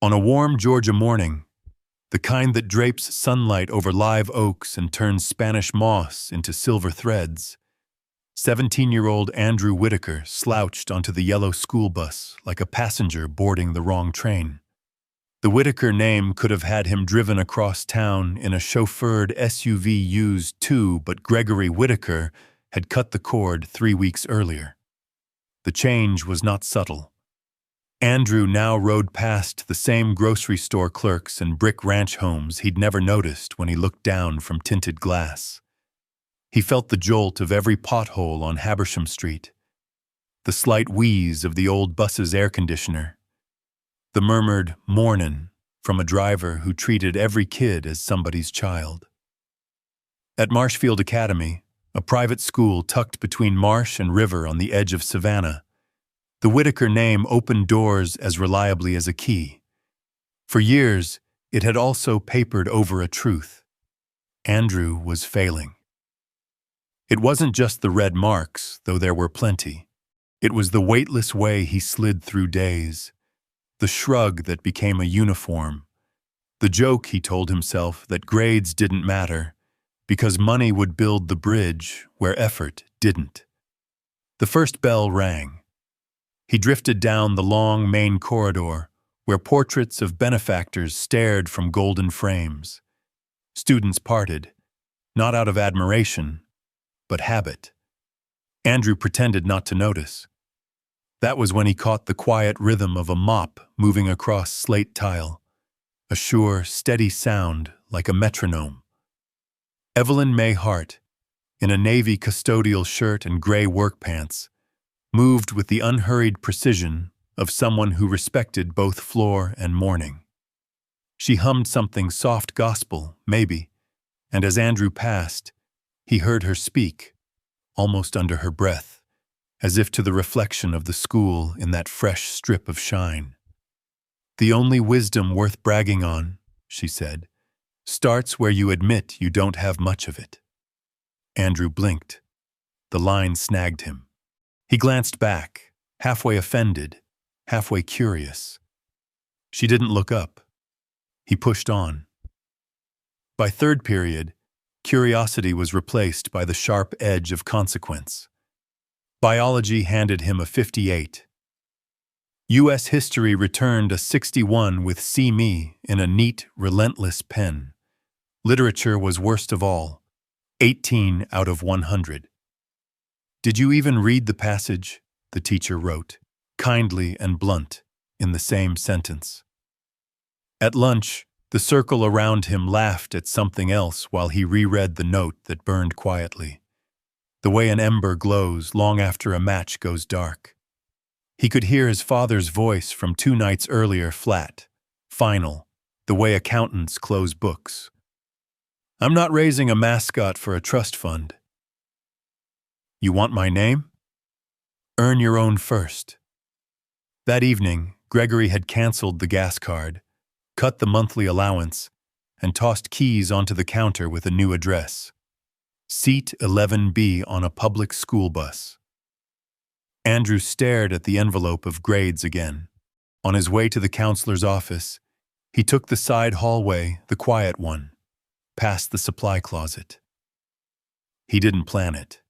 On a warm Georgia morning, the kind that drapes sunlight over live oaks and turns Spanish moss into silver threads, 17-year-old Andrew Whitaker slouched onto the yellow school bus like a passenger boarding the wrong train. The Whitaker name could have had him driven across town in a chauffeured SUV used too, but Gregory Whitaker had cut the cord 3 weeks earlier. The change was not subtle. Andrew now rode past the same grocery store clerks and brick ranch homes he'd never noticed when he looked down from tinted glass. He felt the jolt of every pothole on Habersham Street, the slight wheeze of the old bus's air conditioner, the murmured "mornin'" from a driver who treated every kid as somebody's child. At Marshfield Academy, a private school tucked between marsh and river on the edge of Savannah, the Whitaker name opened doors as reliably as a key. For years, it had also papered over a truth. Andrew was failing. It wasn't just the red marks, though there were plenty. It was the weightless way he slid through days, the shrug that became a uniform, the joke he told himself that grades didn't matter because money would build the bridge where effort didn't. The first bell rang. He drifted down the long main corridor where portraits of benefactors stared from golden frames. Students parted, not out of admiration, but habit. Andrew pretended not to notice. That was when he caught the quiet rhythm of a mop moving across slate tile, a sure, steady sound like a metronome. Evelyn May Hart, in a navy custodial shirt and gray work pants, moved with the unhurried precision of someone who respected both floor and morning. She hummed something soft gospel, maybe, and as Andrew passed, he heard her speak, almost under her breath, as if to the reflection of the school in that fresh strip of shine. "The only wisdom worth bragging on," she said, "starts where you admit you don't have much of it." Andrew blinked. The line snagged him. He glanced back, halfway offended, halfway curious. She didn't look up. He pushed on. By third period, curiosity was replaced by the sharp edge of consequence. Biology handed him a 58. U.S. history returned a 61 with "See Me" in a neat, relentless pen. Literature was worst of all, 18 out of 100. "Did you even read the passage?" the teacher wrote, kindly and blunt, in the same sentence. At lunch, the circle around him laughed at something else while he reread the note that burned quietly, the way an ember glows long after a match goes dark. He could hear his father's voice from 2 nights earlier flat, final, the way accountants close books. "I'm not raising a mascot for a trust fund." "You want my name? Earn your own first." That evening, Gregory had canceled the gas card, cut the monthly allowance, and tossed keys onto the counter with a new address. Seat 11B on a public school bus. Andrew stared at the envelope of grades again. On his way to the counselor's office, he took the side hallway, the quiet one, past the supply closet. He didn't plan it.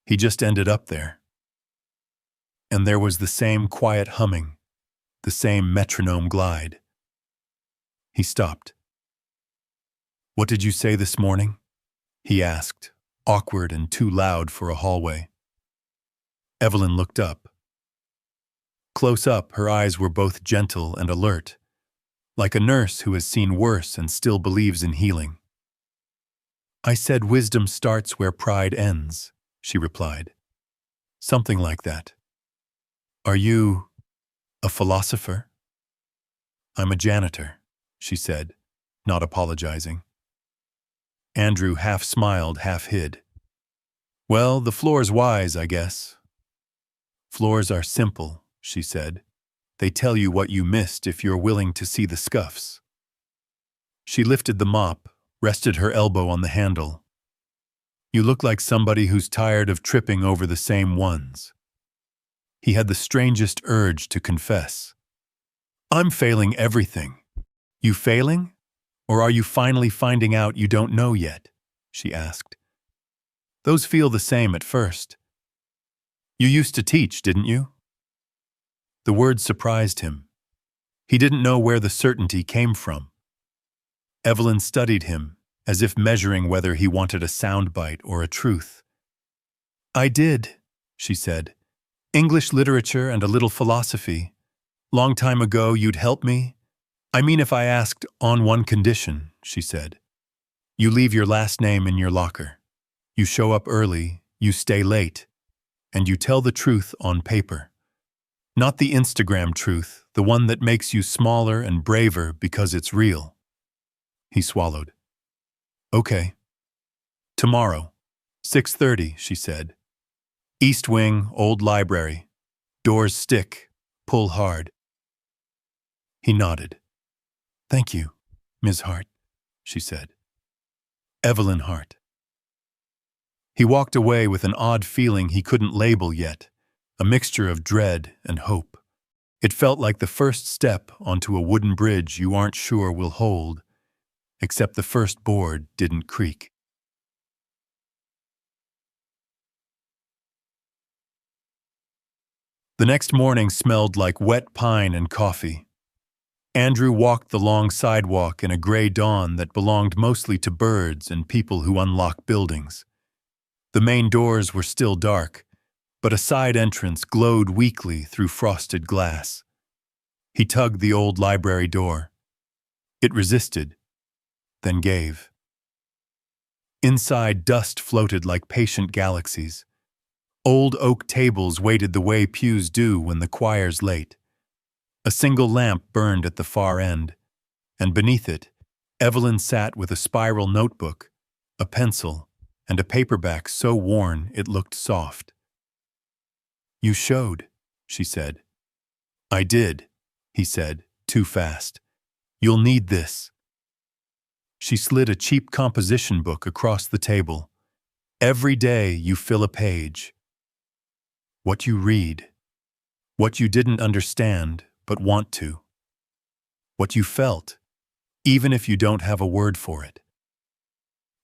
He just ended up there. And there was the same quiet humming, the same metronome glide. He stopped. "What did you say this morning?" he asked, awkward and too loud for a hallway. Evelyn looked up. Close up, her eyes were both gentle and alert, like a nurse who has seen worse and still believes in healing. "I said wisdom starts where pride ends," she replied. "Something like that." "Are you a philosopher?" "I'm a janitor," she said, not apologizing. Andrew half smiled, half hid. "Well, the floor's wise, I guess." "Floors are simple," she said. "They tell you what you missed if you're willing to see the scuffs." She lifted the mop, rested her elbow on the handle. "You look like somebody who's tired of tripping over the same ones." He had the strangest urge to confess. I'm failing everything. You failing? Or are you finally finding out you don't know yet? She asked. Those feel the same at first. You used to teach, didn't you? The words surprised him. He didn't know where the certainty came from. Evelyn studied him, as if measuring whether he wanted a soundbite or a truth. I did, she said. English literature and a little philosophy. Long time ago you'd help me? I mean if I asked on one condition, she said. You leave your last name in your locker. You show up early, you stay late, and you tell the truth on paper. Not the Instagram truth, the one that makes you smaller and braver because it's real. He swallowed. Okay. Tomorrow, 6:30, she said. East Wing, old library. Doors stick, pull hard. He nodded. Thank you, Ms. Hart, she said. Evelyn Hart. He walked away with an odd feeling he couldn't label yet, a mixture of dread and hope. It felt like the first step onto a wooden bridge you aren't sure will hold, except the first board didn't creak. The next morning smelled like wet pine and coffee. Andrew walked the long sidewalk in a gray dawn that belonged mostly to birds and people who unlock buildings. The main doors were still dark, but a side entrance glowed weakly through frosted glass. He tugged the old library door. It resisted, then gave. Inside, dust floated like patient galaxies. Old oak tables waited the way pews do when the choir's late. A single lamp burned at the far end, and beneath it, Evelyn sat with a spiral notebook, a pencil, and a paperback so worn it looked soft. You showed, she said. I did, he said, too fast. You'll need this. She slid a cheap composition book across the table. Every day you fill a page. What you read. What you didn't understand, but want to. What you felt, even if you don't have a word for it.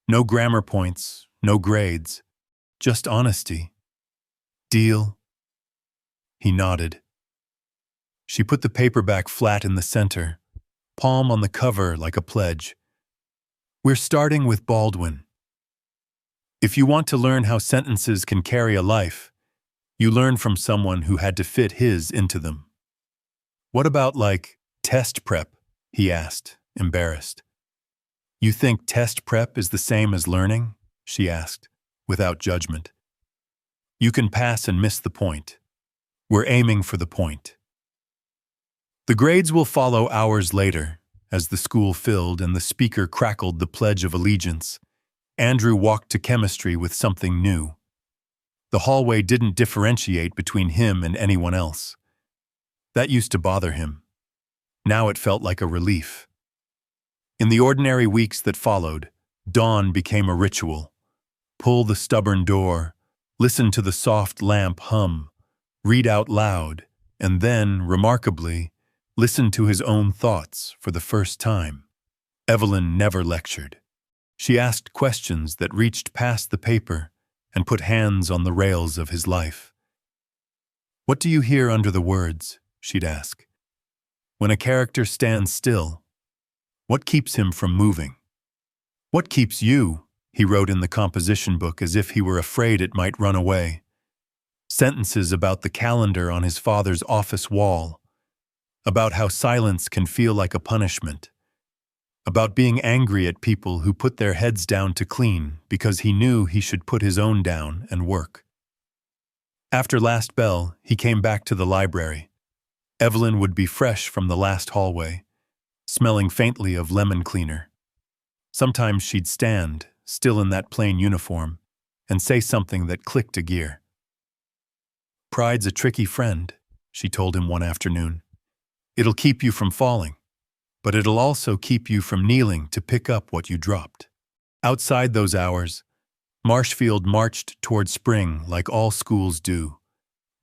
No grammar points, no grades, just honesty. Deal? He nodded. She put the paperback flat in the center, palm on the cover like a pledge. We're starting with Baldwin. If you want to learn how sentences can carry a life, you learn from someone who had to fit his into them. What about, like, test prep? He asked, embarrassed. You think test prep is the same as learning? She asked, without judgment. You can pass and miss the point. We're aiming for the point. The grades will follow hours later, as the school filled and the speaker crackled the Pledge of Allegiance. Andrew walked to chemistry with something new. The hallway didn't differentiate between him and anyone else. That used to bother him. Now it felt like a relief. In the ordinary weeks that followed, dawn became a ritual. Pull the stubborn door, listen to the soft lamp hum, read out loud, and then, remarkably, listen to his own thoughts for the first time. Evelyn never lectured. She asked questions that reached past the paper and put hands on the rails of his life. What do you hear under the words? She'd ask. When a character stands still, what keeps him from moving? What keeps you? He wrote in the composition book as if he were afraid it might run away. Sentences about the calendar on his father's office wall, about how silence can feel like a punishment, about being angry at people who put their heads down to clean because he knew he should put his own down and work. After last bell, he came back to the library. Evelyn would be fresh from the last hallway, smelling faintly of lemon cleaner. Sometimes she'd stand, still in that plain uniform, and say something that clicked a gear. Pride's a tricky friend, she told him one afternoon. It'll keep you from falling, but it'll also keep you from kneeling to pick up what you dropped. Outside those hours, Marshfield marched toward spring like all schools do.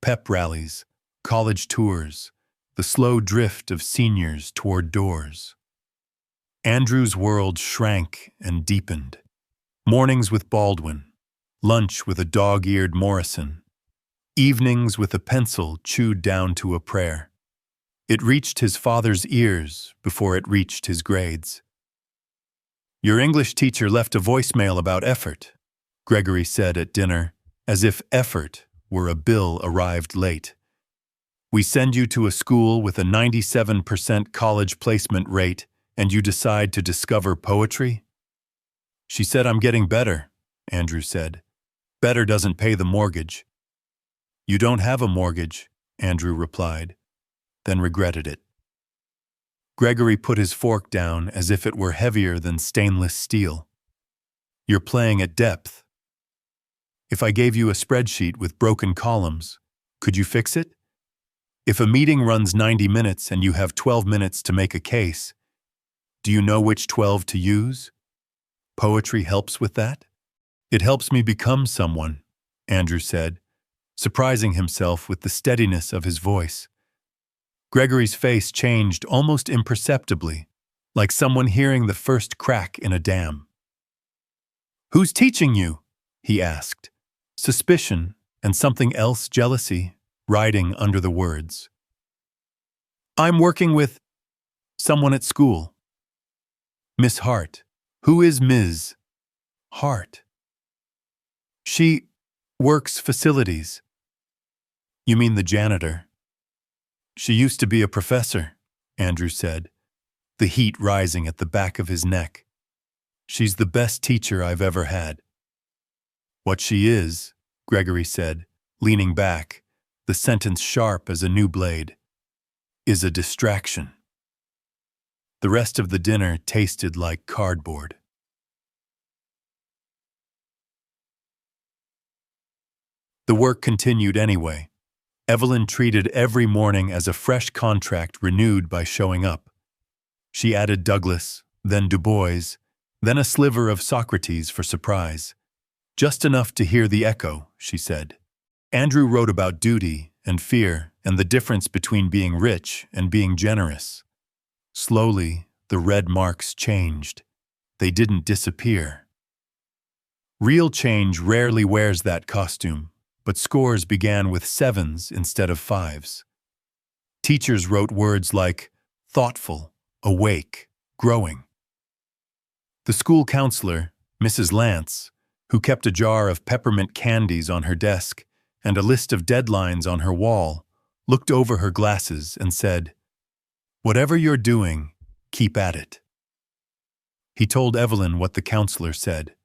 Pep rallies, college tours, the slow drift of seniors toward doors. Andrew's world shrank and deepened. Mornings with Baldwin, lunch with a dog-eared Morrison, evenings with a pencil chewed down to a prayer. It reached his father's ears before it reached his grades. "Your English teacher left a voicemail about effort," Gregory said at dinner, as if effort were a bill arrived late. "We send you to a school with a 97% college placement rate, and you decide to discover poetry?" "She said I'm getting better," Andrew said. "Better doesn't pay the mortgage." "You don't have a mortgage," Andrew replied, then regretted it. Gregory put his fork down as if it were heavier than stainless steel. "You're playing at depth. If I gave you a spreadsheet with broken columns, could you fix it? If a meeting runs 90 minutes and you have 12 minutes to make a case, do you know which 12 to use? Poetry helps with that?" "It helps me become someone," Andrew said, surprising himself with the steadiness of his voice. Gregory's face changed almost imperceptibly, like someone hearing the first crack in a dam. "Who's teaching you?" he asked, suspicion and something else, jealousy, riding under the words. "I'm working with someone at school." "Miss Hart." "Who is Ms. Hart?" "She works facilities." "You mean the janitor?" "She used to be a professor," Andrew said, the heat rising at the back of his neck. "She's the best teacher I've ever had." "What she is," Gregory said, leaning back, the sentence sharp as a new blade, "is a distraction." The rest of the dinner tasted like cardboard. The work continued anyway. Evelyn treated every morning as a fresh contract renewed by showing up. She added Douglas, then Du Bois, then a sliver of Socrates for surprise. "Just enough to hear the echo," she said. Andrew wrote about duty and fear and the difference between being rich and being generous. Slowly, the red marks changed. They didn't disappear. Real change rarely wears that costume, but scores began with 7s instead of 5s. Teachers wrote words like thoughtful, awake, growing. The school counselor, Mrs. Lance, who kept a jar of peppermint candies on her desk and a list of deadlines on her wall, looked over her glasses and said, "Whatever you're doing, keep at it." He told Evelyn what the counselor said.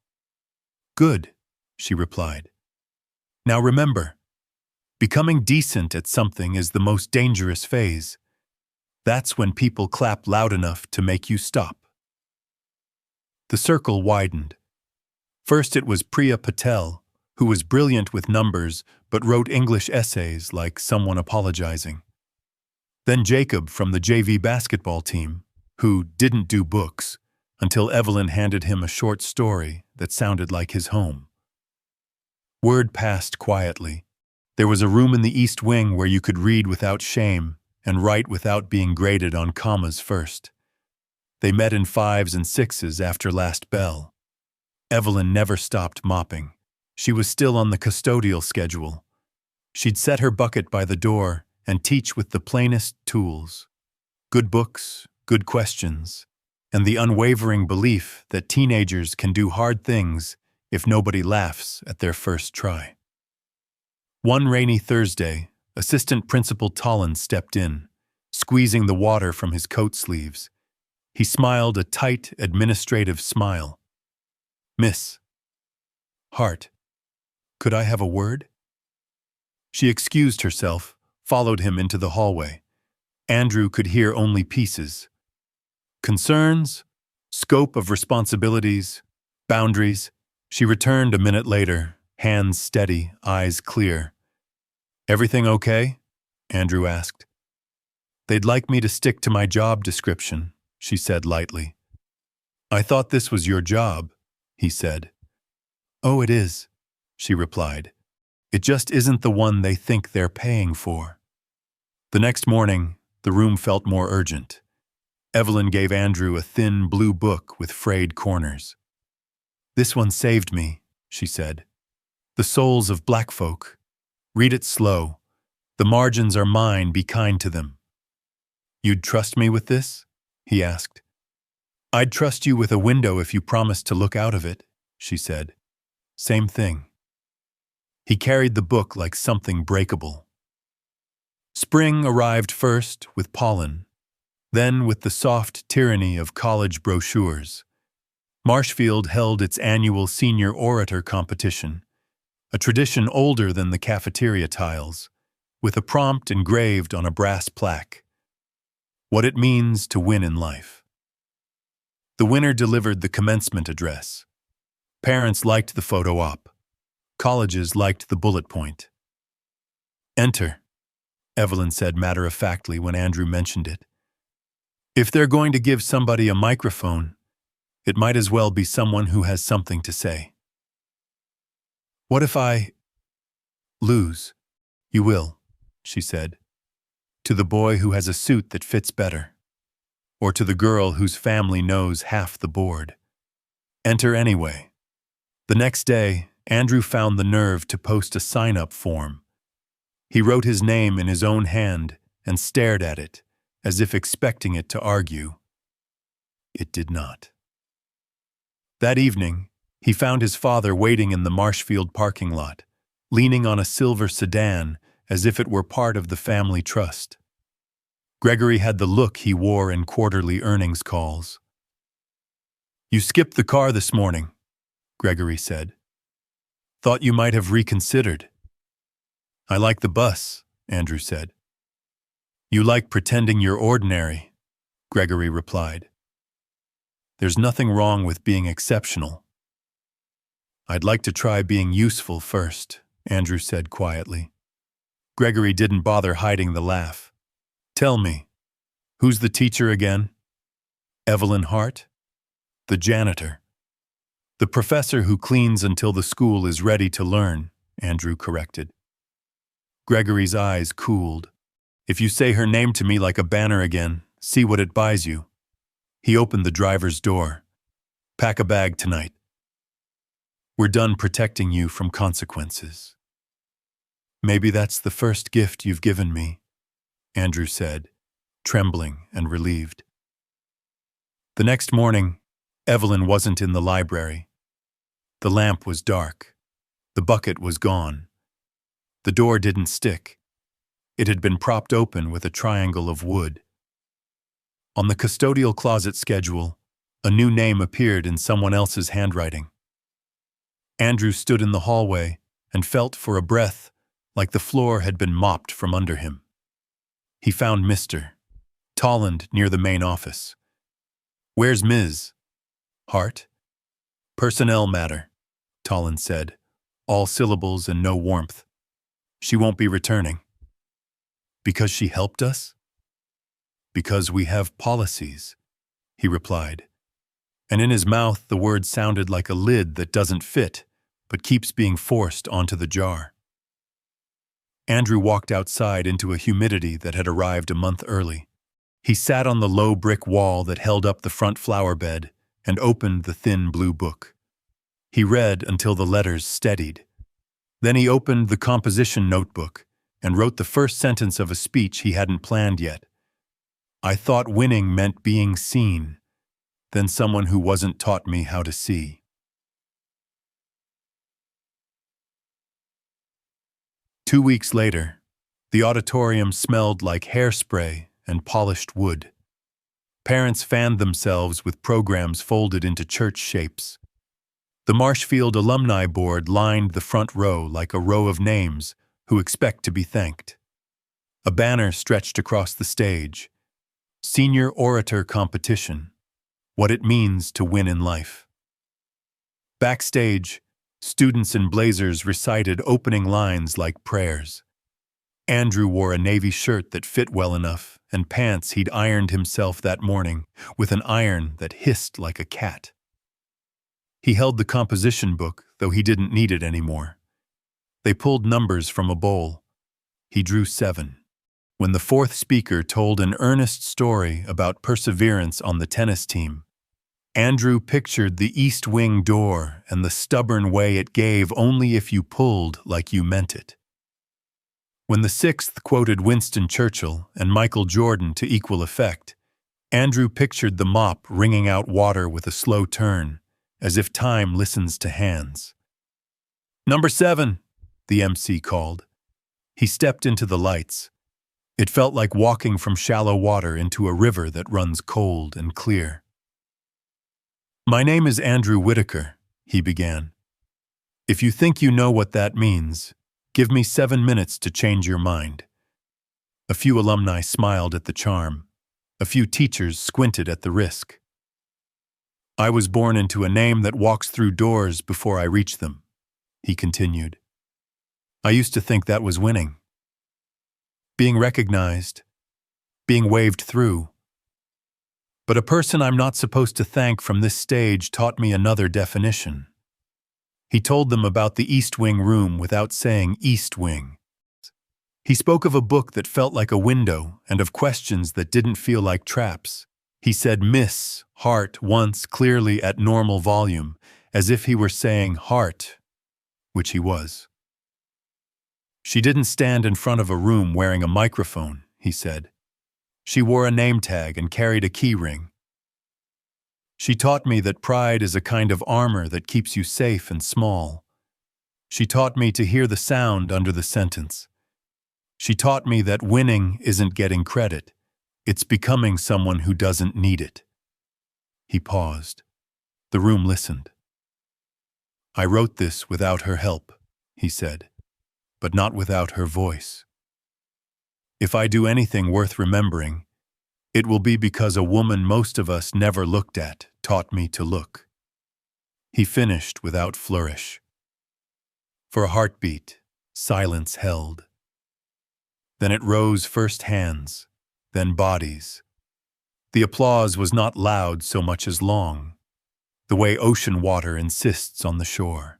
"Good," she replied. "Now remember, becoming decent at something is the most dangerous phase. That's when people clap loud enough to make you stop." The circle widened. First it was Priya Patel, who was brilliant with numbers but wrote English essays like someone apologizing. Then Jacob from the JV basketball team, who didn't do books until Evelyn handed him a short story that sounded like his home. Word passed quietly. There was a room in the East Wing where you could read without shame and write without being graded on commas first. They met in 5s and 6s after last bell. Evelyn never stopped mopping. She was still on the custodial schedule. She'd set her bucket by the door and teach with the plainest tools. Good books, good questions, and the unwavering belief that teenagers can do hard things if nobody laughs at their first try. One rainy Thursday, Assistant Principal Tollin stepped in, squeezing the water from his coat sleeves. He smiled a tight, administrative smile. "Miss Hart, could I have a word?" She excused herself, followed him into the hallway. Andrew could hear only pieces. Concerns, scope of responsibilities, boundaries. She returned a minute later, hands steady, eyes clear. "Everything okay?" Andrew asked. "They'd like me to stick to my job description," she said lightly. "I thought this was your job," he said. "Oh, it is," she replied. "It just isn't the one they think they're paying for." The next morning, The room felt more urgent. Evelyn gave Andrew a thin blue book with frayed corners. "This one saved me," she said. "The Souls of Black Folk. Read it slow. The margins are mine, be kind to them." "You'd trust me with this?" he asked. "I'd trust you with a window if you promised to look out of it," she said. "Same thing." He carried the book like something breakable. Spring arrived first with pollen, then with the soft tyranny of college brochures. Marshfield held its annual senior orator competition, a tradition older than the cafeteria tiles, with a prompt engraved on a brass plaque: "What it means to win in life." The winner delivered the commencement address. Parents liked the photo op. Colleges liked the bullet point. "Enter," Evelyn said matter-of-factly when Andrew mentioned it. "If they're going to give somebody a microphone, it might as well be someone who has something to say." "What if I lose?" "You will," she said. "To the boy who has a suit that fits better, or to the girl whose family knows half the board. Enter anyway." The next day, Andrew found the nerve to post a sign-up form. He wrote his name in his own hand and stared at it, as if expecting it to argue. It did not. That evening, he found his father waiting in the Marshfield parking lot, leaning on a silver sedan as if it were part of the family trust. Gregory had the look he wore in quarterly earnings calls. "You skipped the car this morning," Gregory said. "Thought you might have reconsidered." "I like the bus," Andrew said. "You like pretending you're ordinary," Gregory replied. "There's nothing wrong with being exceptional." "I'd like to try being useful first," Andrew said quietly. Gregory didn't bother hiding the laugh. "Tell me, who's the teacher again?" "Evelyn Hart?" "The janitor." "The professor who cleans until the school is ready to learn," Andrew corrected. Gregory's eyes cooled. "If you say her name to me like a banner again, see what it buys you." He opened the driver's door. "Pack a bag tonight. We're done protecting you from consequences." "Maybe that's the first gift you've given me," Andrew said, trembling and relieved. The next morning, Evelyn wasn't in the library. The lamp was dark. The bucket was gone. The door didn't stick. It had been propped open with a triangle of wood. On the custodial closet schedule, a new name appeared in someone else's handwriting. Andrew stood in the hallway and felt for a breath like the floor had been mopped from under him. He found Mr. Tolland near the main office. "Where's Ms. Hart?" "Personnel matter," Tolland said, all syllables and no warmth. "She won't be returning." "Because she helped us?" "Because we have policies," he replied. And in his mouth the word sounded like a lid that doesn't fit, but keeps being forced onto the jar. Andrew walked outside into a humidity that had arrived a month early. He sat on the low brick wall that held up the front flower bed and opened the thin blue book. He read until the letters steadied. Then he opened the composition notebook and wrote the first sentence of a speech he hadn't planned yet. "I thought winning meant being seen, then someone who wasn't taught me how to see." 2 weeks later, the auditorium smelled like hairspray and polished wood. Parents fanned themselves with programs folded into church shapes. The Marshfield Alumni Board lined the front row like a row of names who expect to be thanked. A banner stretched across the stage. Senior Orator Competition. What it means to win in life. Backstage, students in blazers recited opening lines like prayers. Andrew wore a navy shirt that fit well enough and pants he'd ironed himself that morning with an iron that hissed like a cat. He held the composition book, though he didn't need it anymore. They pulled numbers from a bowl. He drew 7. when the fourth speaker told an earnest story about perseverance on the tennis team. Andrew pictured the East Wing door and the stubborn way it gave only if you pulled like you meant it. When the sixth quoted Winston Churchill and Michael Jordan to equal effect, Andrew pictured the mop wringing out water with a slow turn, as if time listens to hands. "Number 7, the MC called. He stepped into the lights. It felt like walking from shallow water into a river that runs cold and clear. "My name is Andrew Whitaker," he began. "If you think you know what that means, give me 7 minutes to change your mind." A few alumni smiled at the charm. A few teachers squinted at the risk. "I was born into a name that walks through doors before I reach them," he continued. "I used to think that was winning. Being recognized, being waved through. But a person I'm not supposed to thank from this stage taught me another definition." He told them about the East Wing room without saying East Wing. He spoke of a book that felt like a window and of questions that didn't feel like traps. He said "Miss" Hart once clearly at normal volume, as if he were saying "Heart," which he was. "She didn't stand in front of a room wearing a microphone," he said. "She wore a name tag and carried a key ring. She taught me that pride is a kind of armor that keeps you safe and small. She taught me to hear the sound under the sentence. She taught me that winning isn't getting credit. It's becoming someone who doesn't need it." He paused. The room listened. "I wrote this without her help," he said, "but not without her voice. If I do anything worth remembering, it will be because a woman most of us never looked at taught me to look." He finished without flourish. For a heartbeat, silence held. Then it rose first hands, then bodies. The applause was not loud so much as long, the way ocean water insists on the shore.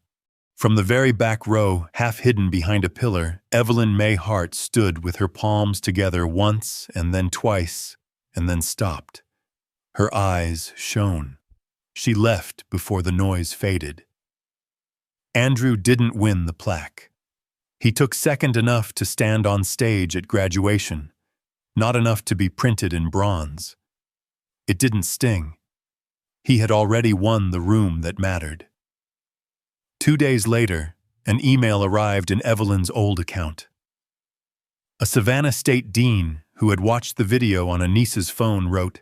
From the very back row, half hidden behind a pillar, Evelyn May Hart stood with her palms together once and then twice, and then stopped. Her eyes shone. She left before the noise faded. Andrew didn't win the plaque. He took second enough to stand on stage at graduation, not enough to be printed in bronze. It didn't sting. He had already won the room that mattered. 2 days later, an email arrived in Evelyn's old account. A Savannah State dean who had watched the video on a niece's phone wrote,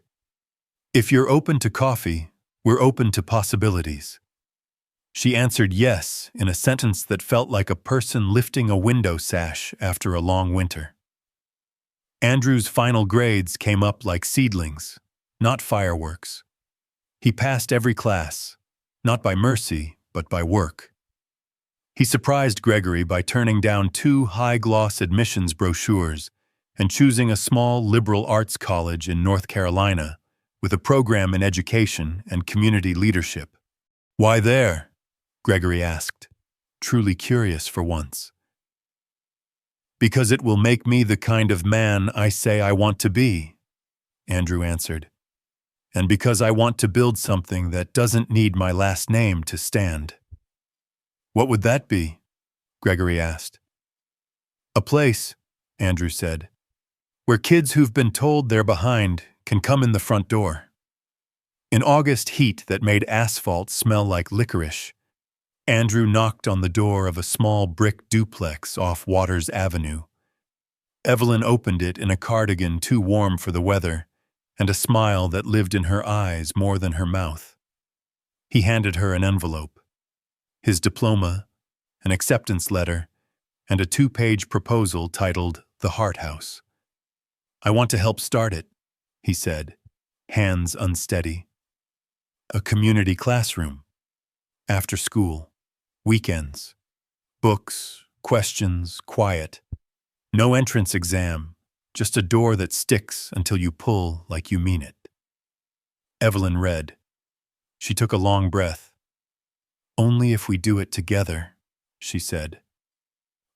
"If you're open to coffee, we're open to possibilities." She answered yes in a sentence that felt like a person lifting a window sash after a long winter. Andrew's final grades came up like seedlings, not fireworks. He passed every class, not by mercy, but by work. He surprised Gregory by turning down 2 high-gloss admissions brochures and choosing a small liberal arts college in North Carolina with a program in education and community leadership. "Why there?" Gregory asked, truly curious for once. "Because it will make me the kind of man I say I want to be," Andrew answered. "And because I want to build something that doesn't need my last name to stand." "What would that be?" Gregory asked. "A place," Andrew said, "where kids who've been told they're behind can come in the front door." In August heat that made asphalt smell like licorice, Andrew knocked on the door of a small brick duplex off Waters Avenue. Evelyn opened it in a cardigan too warm for the weather, and a smile that lived in her eyes more than her mouth. He handed her an envelope. His diploma, an acceptance letter, and a 2-page proposal titled The Hart House. "I want to help start it," he said, hands unsteady. "A community classroom. After school. Weekends. Books, questions, quiet. No entrance exam, just a door that sticks until you pull like you mean it." Evelyn read. She took a long breath. "Only if we do it together," she said.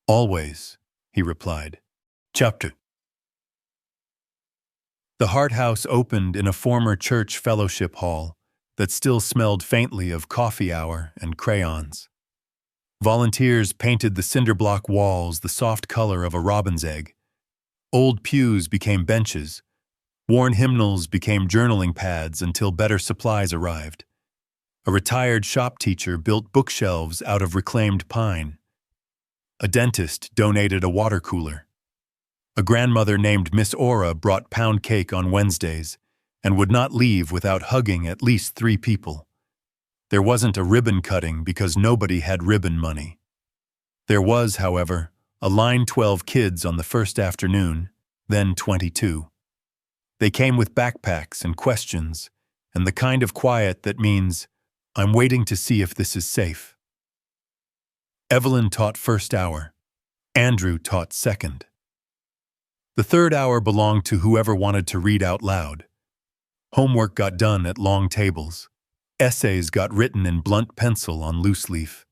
"Always," he replied. Chapter The Hart House opened in a former church fellowship hall that still smelled faintly of coffee hour and crayons. Volunteers painted the cinder block walls the soft color of a robin's egg. Old pews became benches. Worn hymnals became journaling pads until better supplies arrived. A retired shop teacher built bookshelves out of reclaimed pine. A dentist donated a water cooler. A grandmother named Miss Aura brought pound cake on Wednesdays and would not leave without hugging at least 3 people. There wasn't a ribbon cutting because nobody had ribbon money. There was, however, a line 12 kids on the first afternoon, then 22. They came with backpacks and questions, and the kind of quiet that means, I'm waiting to see if this is safe. Evelyn taught first hour. Andrew taught second. The third hour belonged to whoever wanted to read out loud. Homework got done at long tables. Essays got written in blunt pencil on loose leaf.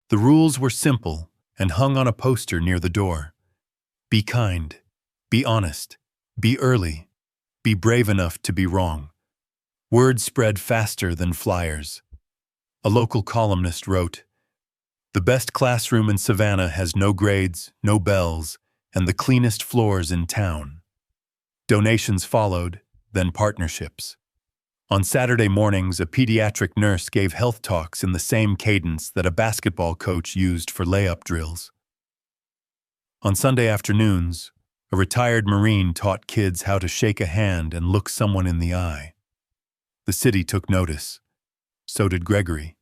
The rules were simple and hung on a poster near the door. Be kind. Be honest. Be early. Be brave enough to be wrong. Word spread faster than flyers. A local columnist wrote, "The best classroom in Savannah has no grades, no bells, and the cleanest floors in town." Donations followed, then partnerships. On Saturday mornings, a pediatric nurse gave health talks in the same cadence that a basketball coach used for layup drills. On Sunday afternoons, a retired Marine taught kids how to shake a hand and look someone in the eye. The city took notice. So did Gregory.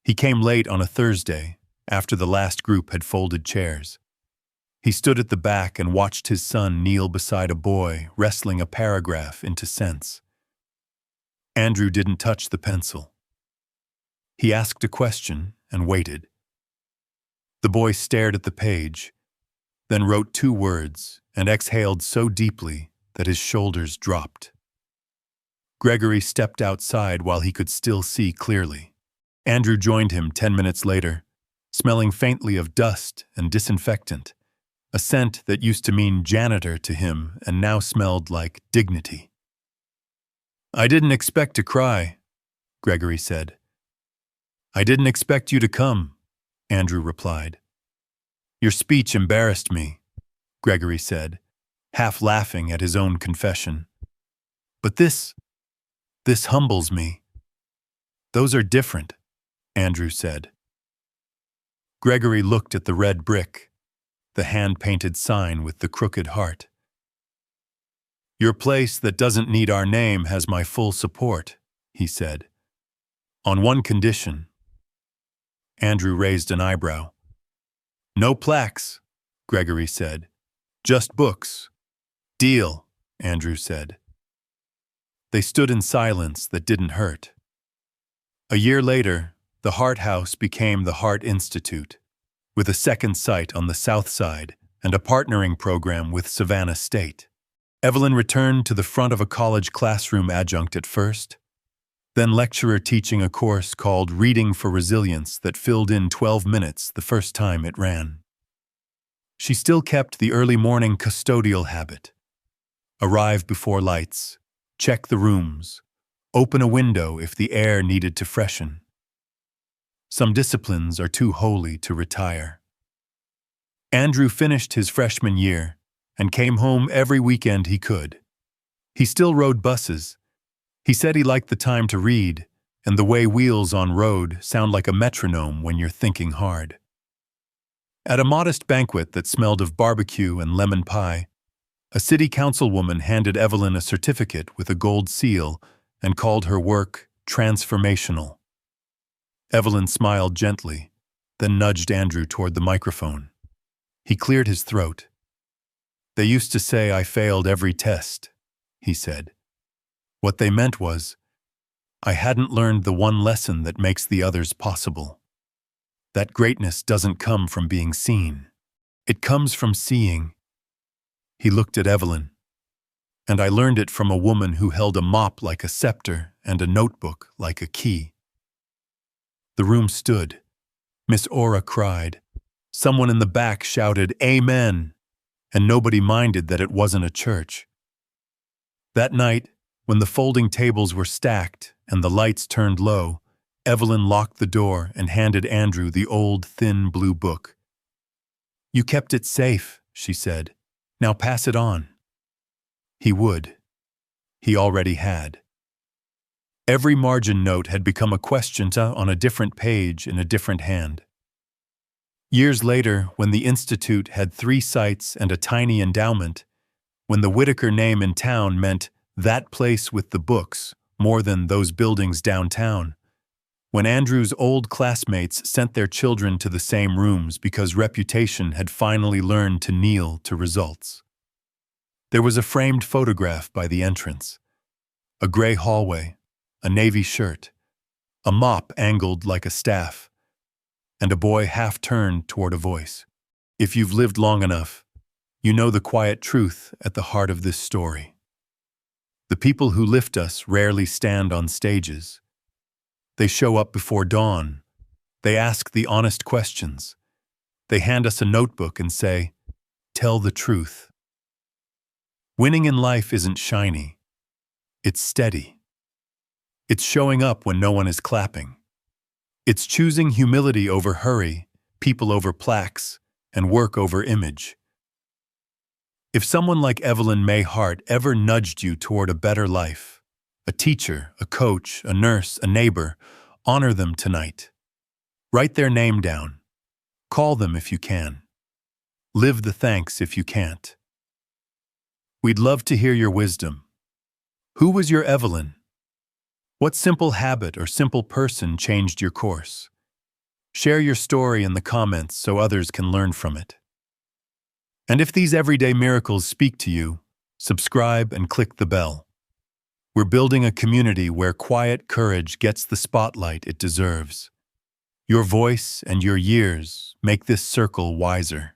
He came late on a Thursday, after the last group had folded chairs. He stood at the back and watched his son kneel beside a boy wrestling a paragraph into sense. Andrew didn't touch the pencil. He asked a question and waited. The boy stared at the page, then wrote 2 words and exhaled so deeply that his shoulders dropped. Gregory stepped outside while he could still see clearly. Andrew joined him 10 minutes later, smelling faintly of dust and disinfectant, a scent that used to mean janitor to him and now smelled like dignity. "I didn't expect to cry," Gregory said. "I didn't expect you to come," Andrew replied. "Your speech embarrassed me," Gregory said, half laughing at his own confession. "But this humbles me." "Those are different," Andrew said. Gregory looked at the red brick, the hand-painted sign with the crooked heart. "Your place that doesn't need our name has my full support," he said. "On one condition." Andrew raised an eyebrow. "No plaques," Gregory said. "Just books." "Deal," Andrew said. They stood in silence that didn't hurt. A year later, the Hart House became the Hart Institute, with a second site on the south side and a partnering program with Savannah State. Evelyn returned to the front of a college classroom adjunct at first, then lecturer teaching a course called Reading for Resilience that filled in 12 minutes the first time it ran. She still kept the early morning custodial habit. Arrive before lights, check the rooms, open a window if the air needed to freshen. Some disciplines are too holy to retire. Andrew finished his freshman year and came home every weekend he could. He still rode buses. He said he liked the time to read and the way wheels on road sound like a metronome when you're thinking hard. At a modest banquet that smelled of barbecue and lemon pie, a city councilwoman handed Evelyn a certificate with a gold seal and called her work transformational. Evelyn smiled gently, then nudged Andrew toward the microphone. He cleared his throat. "They used to say I failed every test," he said. "What they meant was, I hadn't learned the one lesson that makes the others possible. That greatness doesn't come from being seen. It comes from seeing." He looked at Evelyn. "And I learned it from a woman who held a mop like a scepter and a notebook like a key." The room stood. Miss Aura cried. Someone in the back shouted, "Amen!" And nobody minded that it wasn't a church. That night, when the folding tables were stacked and the lights turned low, Evelyn locked the door and handed Andrew the old, thin blue book. "You kept it safe," she said. "Now pass it on." He would. He already had. Every margin note had become a question on a different page in a different hand. Years later, when the Institute had 3 sites and a tiny endowment, when the Whitaker name in town meant that place with the books more than those buildings downtown, when Andrew's old classmates sent their children to the same rooms because reputation had finally learned to kneel to results. There was a framed photograph by the entrance, a gray hallway, a navy shirt, a mop angled like a staff, and a boy half-turned toward a voice. If you've lived long enough, you know the quiet truth at the heart of this story. The people who lift us rarely stand on stages. They show up before dawn. They ask the honest questions. They hand us a notebook and say, "Tell the truth." Winning in life isn't shiny. It's steady. It's showing up when no one is clapping. It's choosing humility over hurry, people over plaques, and work over image. If someone like Evelyn May Hart ever nudged you toward a better life, a teacher, a coach, a nurse, a neighbor, honor them tonight. Write their name down. Call them if you can. Live the thanks if you can't. We'd love to hear your wisdom. Who was your Evelyn? What simple habit or simple person changed your course? Share your story in the comments so others can learn from it. And if these everyday miracles speak to you, subscribe and click the bell. We're building a community where quiet courage gets the spotlight it deserves. Your voice and your years make this circle wiser.